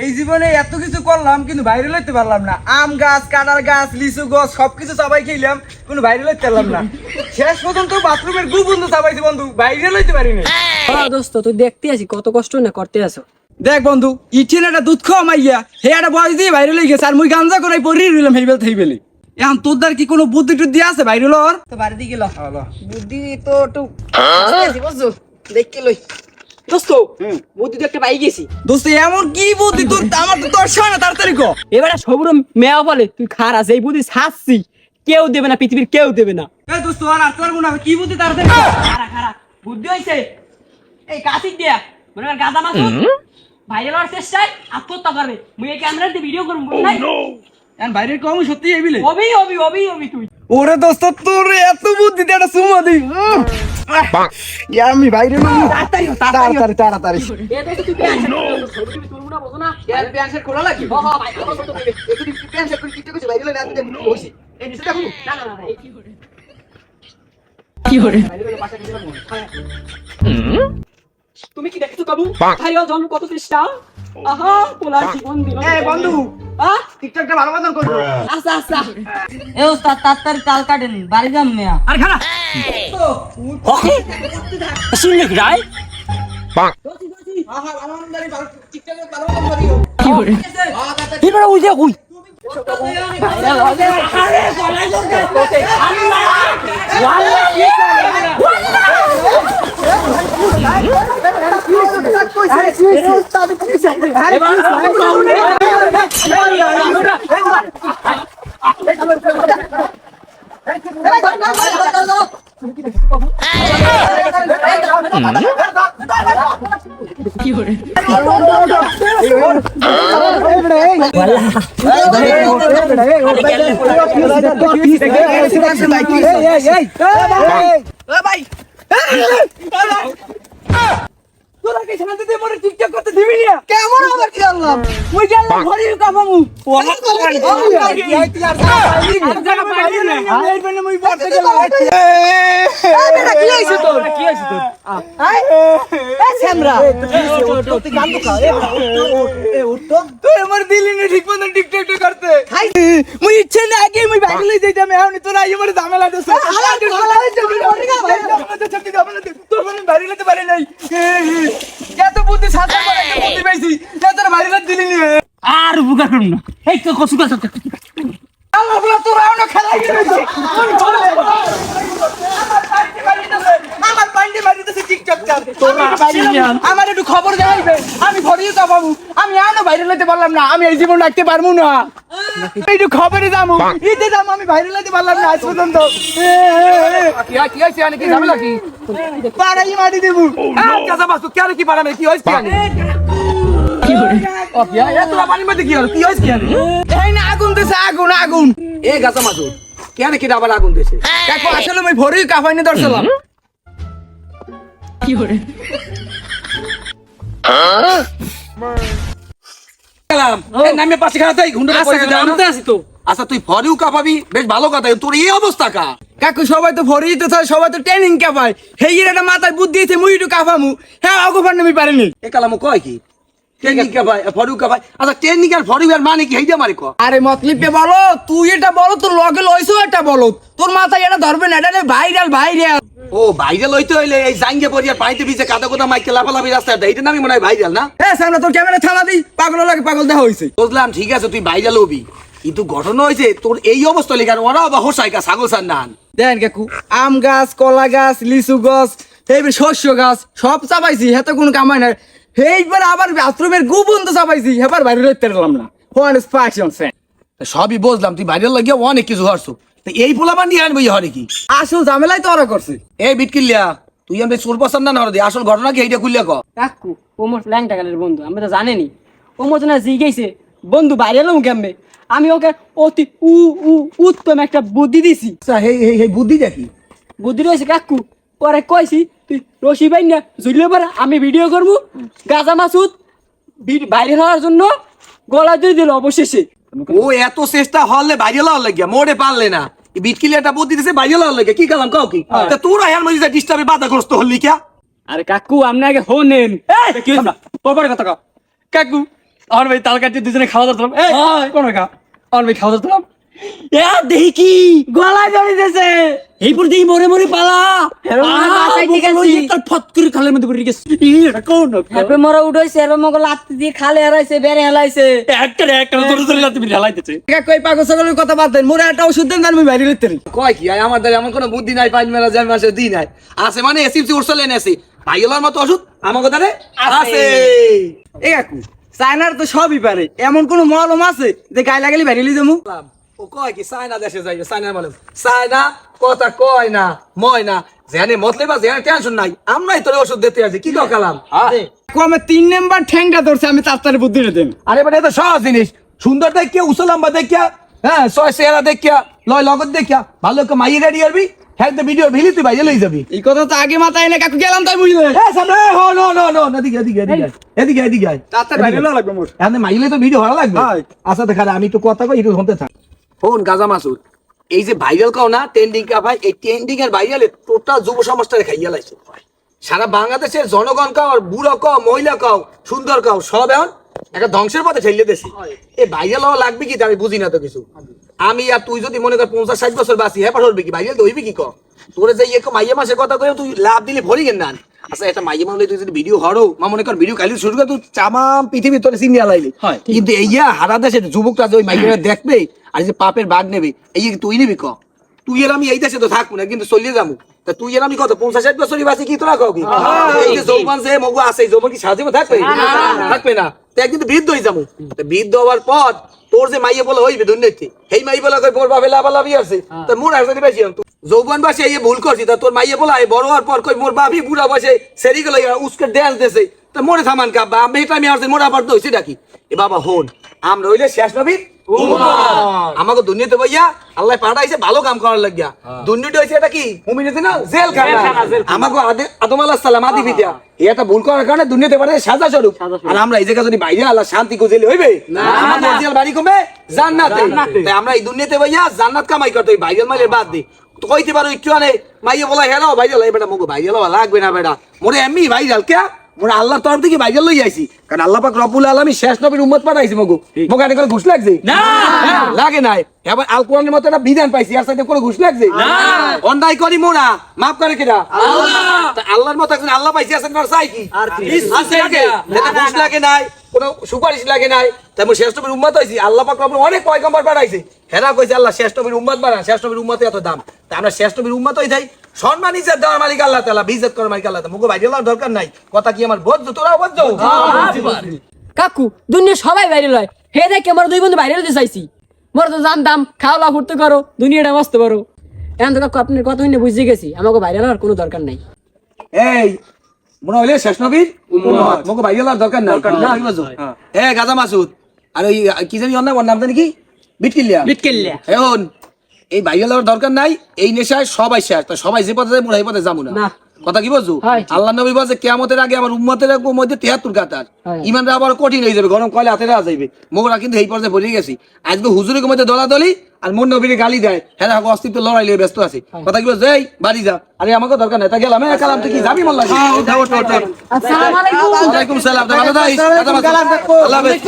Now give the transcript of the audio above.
এই জীবনে এত কিছু করলাম কিন্তু ভাইরাল হইতে পারলাম না। আম গাছ, কাঁঠাল গাছ, লিচু গাছ সবকিছু চাবাই খেলাম কিন্তু ভাইরাল হইতে পারলাম না। শেষ পর্যন্ত বাথরুমের গু বন্ধু চাবাইছি বন্ধু, ভাইরাল হইতে পারিনি। দোস্ত তুই দেখতে আছি কত কষ্ট না করতে আছো। দেখ বন্ধু, ইঠিন একটা দুধ খাওয়া মাইয়া হে একটা বয়স দিয়ে ভাইরাল হয়ে গেছে, আর মুই গাঞ্জা করে পড়ি রইলাম হেইবেল থেইবেলি। এখন তোর দ্বার কি কোনো বুদ্ধি টুদ্ধি আছে ভাইরাল হওয়ার? তো বাড়ি দিয়ে গেল বুদ্ধি তো একটু বুঝছো দেখতে লই দোস্ত। বুদ্ধি তো একটা পাই গেছি দোস্ত। এমন কি বুদ্ধি তোর? আমার তো তোর না তাড়াতাড়ি কো। এবারে সবুর মেয়া বলে তুই খারাস, এই বুদ্ধি ছাড়ছি, কেউ দেবে না, পৃথিবীর কেউ দেবে না। এই দোস্ত আর তোর গুণ কি বুদ্ধি তাড়াতাড়ি কো। খারাপ বুদ্ধি হইছে এই কাশিক দিয়া মনে কর গাদা মাছ ভাইরাল হওয়ার চেষ্টায় আত্মহত্যা করবে। মুই এই ক্যামেরাতে ভিডিও করব নাই এখন ভাইরাল কম সত্যি এইবিলে অবি অবি অবি অবি তুই। ওরে দোস্ত তোর এত বুদ্ধি দেটা সুমা দি। আমি ভাইরাল তাড়াতাড়ি তাড়াতাড়ি তাড়াতাড়ি। এ দেখি তুই প্যান্ট ছবি তুলবো না বসো না। এর প্যান্ট খোলা লাগি। হ্যাঁ হ্যাঁ ভাই আমার তো নেবে একটু প্যান্ট শার্ট করে টিকটক করে ভাইরাল না দিতে বসি। এই নিচে দেখো না না না কি করে তুমি কি দেখছো কাবু? ভাইরাল জন্ম কত চেষ্টা। আহা পোলা জীবন দিল। এই বন্ধু হ্যাঁ টিকটকটা ভালো মতন করো। আচ্ছা আচ্ছা এ ওস্তাদ তাড়াতাড়ি তাল কাটেন বাড়ি যাম মিয়া। আর খানা ওকে শুনলে কি রাই আহা ভালো মতন দাঁড়ি ভালো টিকটকে ভালো মতন করিও। কি করে এবারে ওই যে কই ভাইরাল হবে। আরে গলা জোরে আল্লাহ ওয়াল্লাহ কি তোরা কি শান্তি দিয়ে মরে টিকটক করতে দিবি না? কেমন আবার কি আনলাম? ওই গেলাম ঘরে কামামু। ইচ্ছে না আগে মুই ভাইরাল হয়ে যাইতাম, এখন তোরা আইয়ে মরে ঝামেলা দিছ। তোর মানে ভাইরাল হতে পারে নাই। এত বুদ্ধি সাথে বুদ্ধি পাইছি তোরা ভাইরাল দিলি নি। আর বুকা করুন না এই তো কসু কসু আল্লাহ বলা তোরা এখনো খেলাই গেছে। আমার পান্ডে মারিতেছে টিকটক চার। আমার একটু খবর দেখাইবে, আমি ভরিয়ে কাপাবো। আমি এখনো ভাইরাল হতে পারলাম না, আমি এই জীবন রাখতে পারবো না। একটু খবরে যাবো, ঈদে যাবো, আমি ভাইরাল হতে পারলাম না আজ পর্যন্ত। কি হয়েছে কি ঝামেলা কি পাড়াই মারি দেবো। কি পাড়াবে কি হয়েছে কি করে তোরা পানির মধ্যে কি হলো কি হয়েছে এই না আগুন দিছে আগুন আগুন। এ গাছা মাছু কেন কি আবার আগুন দিছে? কাকু আসলে আমি ভরি কাফাইনি ধরছিলাম। কি করে নামে পাশে খাওয়াতে ঘুন্ডা আছি তো। আচ্ছা তুই ভরিও কাঁপাবি, বেশ ভালো কথা। তোর এই অবস্থা কা কাকু সবাই তো ভরি তো সবাই তো ট্রেনিং কাঁপায়। হেই একটা মাথায় বুদ্ধি দিয়েছে মুই একটু কাঁপামু। হ্যাঁ অগোফার নামি পারেনি এ কালামু কয় কি ট্রেনিং কাঁপায় ভরিও কাঁপায়। আচ্ছা ট্রেনিং আর ভরিও আর মানে কি হেইটা মারি ক? আরে মতলিবে বলো তুই এটা বলো, তোর লগে লইছো এটা বলো। তোর মাথায় এটা ধরবে না, এটা ভাইরাল ভাইরাল। ও ভাইরাল হইতে হইলে এই জাঙ্গে পরিয়ার পানিতে ভিজে কাদা কোদা মাইকে লাফালাফি রাস্তাটা এইটা নামি মনে হয় ভাইরাল না? হ্যাঁ সামনে তোর ক্যামেরা থানা দিই, পাগল লাগে পাগল দেখা হইছে। বুঝলাম ঠিক আছে তুই ভাইরাল হবি, কিন্তু ঘটনা হয়েছে তোর এই অবস্থা লেগে ওরা বা হোসাই গা ছাগল সার নান দেন কাকু। আম গাছ, কলা গাছ, লিচু গাছ, এইবার শস্য গাছ সব চাপাইছি, হেতে কোনো কামাই নাই। এইবার আবার বাথরুমের গু বন্ধ চাপাইছি, এবার ভাইরাল হইতে পারলাম না। সবই বুঝলাম তুই ভাইরাল লাগিয়ে অনেক কিছু হরছো, এই পোলা বান্ডি আনবো হরে কি আসল ঝামেলাই তো ওরা করছে। এই বিটকিল্লা তুই আমি চোর পছন্দ না হরে আসল ঘটনা কি এইটা খুললে ক? কাকু ও মোর ল্যাংটা গালের বন্ধু, আমরা তো জানেনি। ও মোর না জিজ্ঞেসে বন্ধু ভাইরাল হম কেমবে, আমি ওকে অতি উত্তম একটা বুদ্ধি দিছি। বুদ্ধি দেখি বুদ্ধি রয়েছে কাকু। পরে কইছি তুই রশি বাইন না ঝুলিয়ে পারা, আমি ভিডিও করবো। গাজা মাসুদ বাইরে হওয়ার জন্য গলা দিয়ে দিল অবশেষে। ও এত চেষ্টা হলে বাইরে লওয়ার লাগিয়া মোড়ে পারলে না বিটকিলি একটা বুদ্ধি দিছে বাইরে লওয়ার লাগিয়া কি কালাম কাউ কি তা তোরা এর মধ্যে ডিস্টার্বে বাধাগ্রস্ত হলি কিয়া আরে কাকু আপনি আগে হোনেন কি হইছে পরপর কথা কও কাকু আমার ভাই তাল কাটি দুজনে খাওয়া দাওয়া করলাম এই কোন কা আমার ভাই খাওয়া দাওয়া করলাম এ দেখি কি গলা জড়ি দিয়েছে এই পুরো দিই মরে মরে পালা বাসায় ঠিক আছে তার ফট করে খালের মধ্যে পড়ে গেছে এটা কোন এরপর মোরা উঠাইছে এরপর মগো লাত্তি দিয়ে খালে হারাইছে বেড়ে হেলাইছে একটা জোরে জোরে লাতি মেরে হালাইতেছে কই পাগল ছাগলের কথা বাদ দেন মোরে একটা ওষুধ দেন আমি বাইরে লিখতে কয় কি আমার দ্বারা এমন কোনো বুদ্ধি নাই পাঁচ মেলা যায় মাসে দিই নাই আছে মানে এসিপসি উড়ছলে এনেছি ভাইলার মতো ওষুধ আমার কথা আছে এ কাকু চায়নার তো সবই পারে এমন কোন মলম আছে যে গায়ে লাগালি বাইরে লিয়ে যাবো ও কয় কি চায়না দেশে যাইবে চায়নার মলম চায়না কথা কয় না ময় না যেখানে মতলে বা যেখানে টেনশন নাই আমরাই তোর ওষুধ দিতে আছি কি কালাম কমে 3 নাম্বার ঠ্যাংটা ধরছে আমি তাড়াতাড়ি বুদ্ধি দেন আরে বেটা এটা সহজ জিনিস সুন্দর দেখিয়া উসলাম্বা দেখিয়া হ্যাঁ ছয় চেহারা দেখিয়া লয় লগত দেখিয়া ভালো করে মাইয়ে রেডি করবি হ্যাঁ তো ভিডিও ভিলি তুই বাইরে লই যাবি এই কথা তো আগে মাথায় না কাকু গেলাম তাই বুঝলে এ সামনে হো নো নো নো এদিকে এদিকে এদিকে এদিকে তাড়াতাড়ি বাইরে লওয়া লাগবে মোর এখানে মাইলে তো ভিডিও ভালো লাগবে আচ্ছা দেখা আমি একটু কথা কই একটু শুনতে থাক ফোন গাজা মাসুদ এই যে ভাইরাল কাও না ট্রেন্ডিং কা ভাই এই ট্রেন্ডিং এর ভাইরালে টোটাল যুব সমাজটারে খাইয়া লাইছে সারা বাংলাদেশের জনগণ কাও আর বুড়ো কাও মহিলা কাও সুন্দর কাও সব এখন একটা ধ্বংসের পথে ঠেলিয়ে দিয়েছে এই ভাইরাল হওয়া লাগবে কি আমি বুঝি না তো কিছু আমি আর তুই যদি মনে কর 50-60 বছর বাঁচি হ্যাঁ পারবি কি ভাইরাল তো হইবি কি ক তোরে যে এক মাইয়া মাসের কথা কই তুই লাভ দিলে ভরি কেন না আচ্ছা এটা মাইয়া মামলে তুই যদি ভিডিও হরো মা মনে কর ভিডিও কালি শুরু কর তুই চামাম পৃথিবী তোরে সিনিয়া লাইলি কিন্তু এইয়া হারা দেশে যুবকরা যে ওই মাইয়ারা দেখবে আর যে পাপের ভাগ নেবে এই তুই নিবি ক তুই আর আমি এই দেশে তো থাকবো না কিন্তু চলিয়ে যাবো তা তুই আর আমি কত 50-60 বছরই বাঁচি কি তোরা কাউ কি এই যে যৌবন যে মগু আছে যৌবন কি সাজিব থাকবে থাকবে না তো একদিন তো বৃদ্ধ হয়ে যাবো বৃদ্ধ হওয়ার পর তোর যে মাইয়ে বলে হইবে দুর্নীতি এই মাইয়ে বলা কই মোর বাপে লাভালাভি আছে তা মোর আসলে বেশি যৌবন বাসে এই ভুল করছি তা তোর মাইয়ে বলা বড় হওয়ার পর কই মোর বাপি বুড়া বসে সেরি গেল উস্কে ড্যান্স দেছে তা মোরে থামান কাব্বা আমি এটা আমি আসছে মোর আবার তো হইছে ডাকি এ বাবা হন আমরা হইলে শেষ নবী আমাকে দুনিয়াতে ভাইয়া আল্লাহ পাঠাইছে ভালো কাম করার লাগিয়া দুনিয়াটা হইছে এটা কি মুমিনেতে না জেলখানা আমাকে আদম আলাইহিস সালাম আদি পিতা এটা ভুল করার কারণে দুনিয়াতে পাঠাইছে সাজা স্বরূপ আর আমরা এই জায়গা যদি বাইরে আল্লাহ শান্তি খুঁজলে হইবে আমাদের অরিজিনাল বাড়ি কমে জান্নাতে তাই আমরা এই দুনিয়াতে ভাইয়া জান্নাত কামাই করতে বাইরের মাইলে বাদ দি তো কইতে পারো একটু আনে মাইয়া বলা হেলো বাইরে লাই বেটা মগো বাইরে লওয়া লাগবে না বেটা মোরে এমনি ভাইরাল কে মোরা আল্লাহর তরফ থেকে ভাইরাল লই আইছি কারণ আল্লাহ পাক রব্বুল আলামিন শেষ নবীর উম্মত পাঠাইছে মগো মগো আনে করে ঘুষ লাগছে না লাগে নাই এবার আল কোরআনের মতো একটা বিধান পাইছি আর সাথে কোনো ঘুষ লাগছে না অন্যায় করি মোরা maaf করে কেডা আল্লাহ তা আল্লাহর মতো একজন আল্লাহ পাইছি আছেন আর চাই কি আর কি আছে লাগে যেটা ঘুষ লাগে নাই কোনো সুপারিশ লাগে নাই তাই মোর শেষ নবীর উম্মত হইছি আল্লাহ পাক রব্বুল অনেক পয়গম্বর পাঠাইছে হেরা কইছে আল্লাহ শেষ নবীর উম্মত বানান শেষ নবীর উম্মতে এত দাম তা আমরা শেষ নবীর উম্মত হই যাই সম্মান ইজ্জত দেওয়ার মালিক আল্লাহ তাআলা বিজত করার মালিক আল্লাহ তাআলা মুগো বাইরে লওয়ার দরকার নাই কথা কি আমার বুঝছো তোরা বুঝছো কাকু দুনিয়া সবাই বাইরে লয় হে দেখে মোর দুই বন্ধু বাইরে হতে চাইছি মোর তো জানতাম খাওয়া ফুর্তি করো দুনিয়াটা মস্ত করো এখন তো কাকু আপনার কথা হইনে বুঝে গেছি আমাকে বাইরে লওয়ার কোনো দরকার নাই এই মনে হইলে শেষ নবীর উম্মত মুগো বাইরে লওয়ার দরকার নাই না কি বুঝছো এ গাজা মাসুদ আর ওই কি জানি ওর নাম জানি কি বিটকিল্লা এখন এই বাইরে লওয়ার দরকার নাই এই নেশায় সবাই শেষ তো সবাই যে পথে যায় মোরা এই পথে যাবো না কথা কি বলছো আল্লাহ নবী বলছে কিয়ামতের আগে আমার উম্মতের মধ্যে 73 কাতার ইমানরা আবার কঠিন হয়ে যাবে গরম কয়লা হাতে রাখা যাইবে মোরা কিন্তু এই পর্যায়ে পড়ে গেছি আজকে হুজুরের মধ্যে দলাদলি আর মন নবীর গালি দেয় হ্যাঁ অস্তিত্ব লড়াই লিয়ে ব্যস্ত আছে কথা কি বলছো এই বাড়ি যা আরে আমাকে দরকার নাই তা গেলাম হ্যাঁ কালাম তুই কি যাবি মোল্লা আসসালামু আলাইকুম ওয়ালাইকুম সালাম ভালো থাকিস আল্লাহ হাফেজ